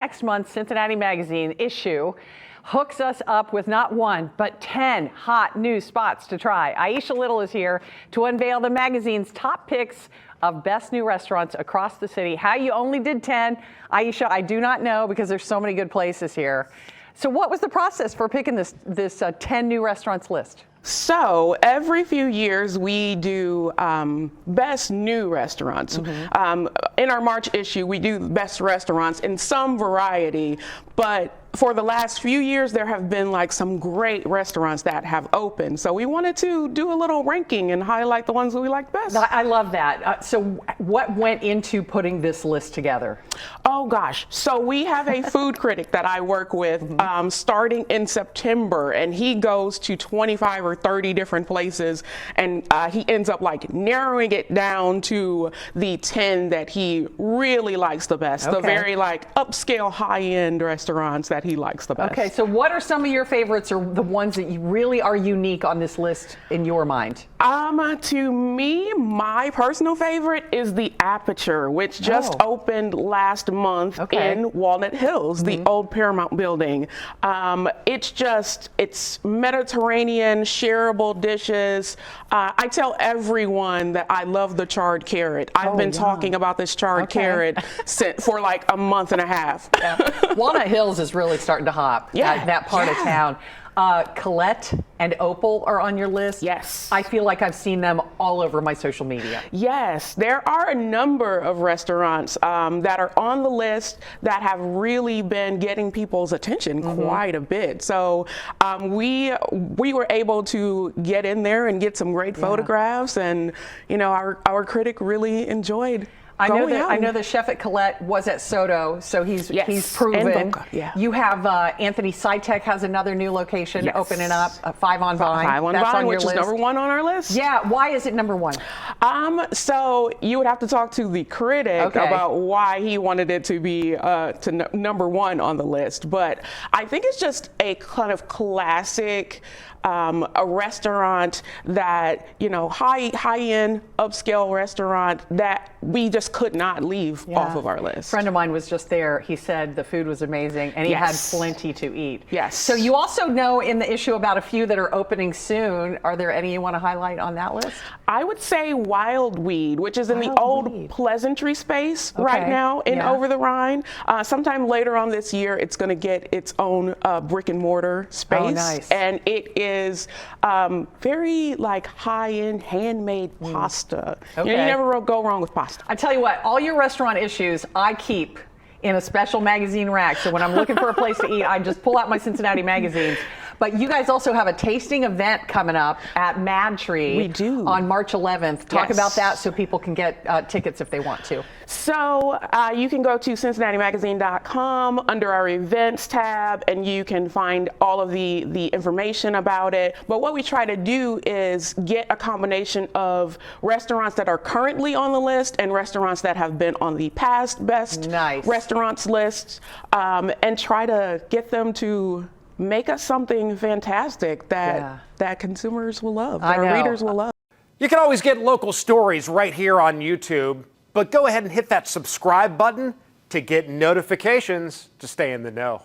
Next month's Cincinnati Magazine issue hooks us up with not one, but 10 hot new spots to try. Aisha Little is here to unveil the magazine's top picks of best new restaurants across the city. How you only did 10, Aisha, I do not know because there's so many good places here. So what was the process for picking this 10 new restaurants list? So every few years we do best new restaurants. In our March issue, we do best restaurants in some variety, but for the last few years, there have been like some great restaurants that have opened. So we wanted to do a little ranking and highlight the ones that we like best. I love that. So what went into putting this list together? Oh gosh. So we have a food critic that I work with starting in September, and he goes to 25 or 30 different places, and he ends up like narrowing it down to the 10 that he really likes the best. The very like upscale high-end restaurants that he likes the best. Okay, so what are some of your favorites, or the ones that you really are unique on this list in your mind? To me, my personal favorite is the Aperture, which just opened last month in Walnut Hills, the old Paramount building. It's Mediterranean, shareable dishes. I tell everyone that I love the charred carrot. I've been talking about this charred carrot for like a month and a half. Walnut Hills is really starting to hop. That part of town. Colette and Opal are on your list. Yes. I feel like I've seen them all over my social media. Yes, there are a number of restaurants that are on the list that have really been getting people's attention quite a bit. So we were able to get in there and get some great photographs, and our critic really enjoyed. I know the chef at Colette was at Soto, so he's proven. You have Anthony Sitek has another new location opening up, 5 on Vine. 5 on Vine, which is number 1 on our list. Yeah, why is it number 1? So you would have to talk to the critic about why he wanted it to be number 1 on the list. But I think it's just a kind of classic a restaurant that, high-end, upscale restaurant that we just could not leave off of our list. A friend of mine was just there. He said the food was amazing, and he had plenty to eat. Yes. So you also know in the issue about a few that are opening soon. Are there any you want to highlight on that list? I would say Wild Weed, which is in the old Pleasantry space right now in Over the Rhine. Sometime later on this year, it's going to get its own brick and mortar space. Oh, nice. And it is very like high-end handmade pasta. You never go wrong with pasta. I tell you what, all your restaurant issues I keep in a special magazine rack. So when I'm looking for a place to eat, I just pull out my Cincinnati magazines. But you guys also have a tasting event coming up at Mad Tree. We do. On March 11th. Talk about that so people can get tickets if they want to. So you can go to CincinnatiMagazine.com under our events tab, and you can find all of the information about it. But what we try to do is get a combination of restaurants that are currently on the list and restaurants that have been on the past best restaurants list, and try to get them to make us something fantastic that consumers will love, that our readers will love. You can always get local stories right here on YouTube, but go ahead and hit that subscribe button to get notifications to stay in the know.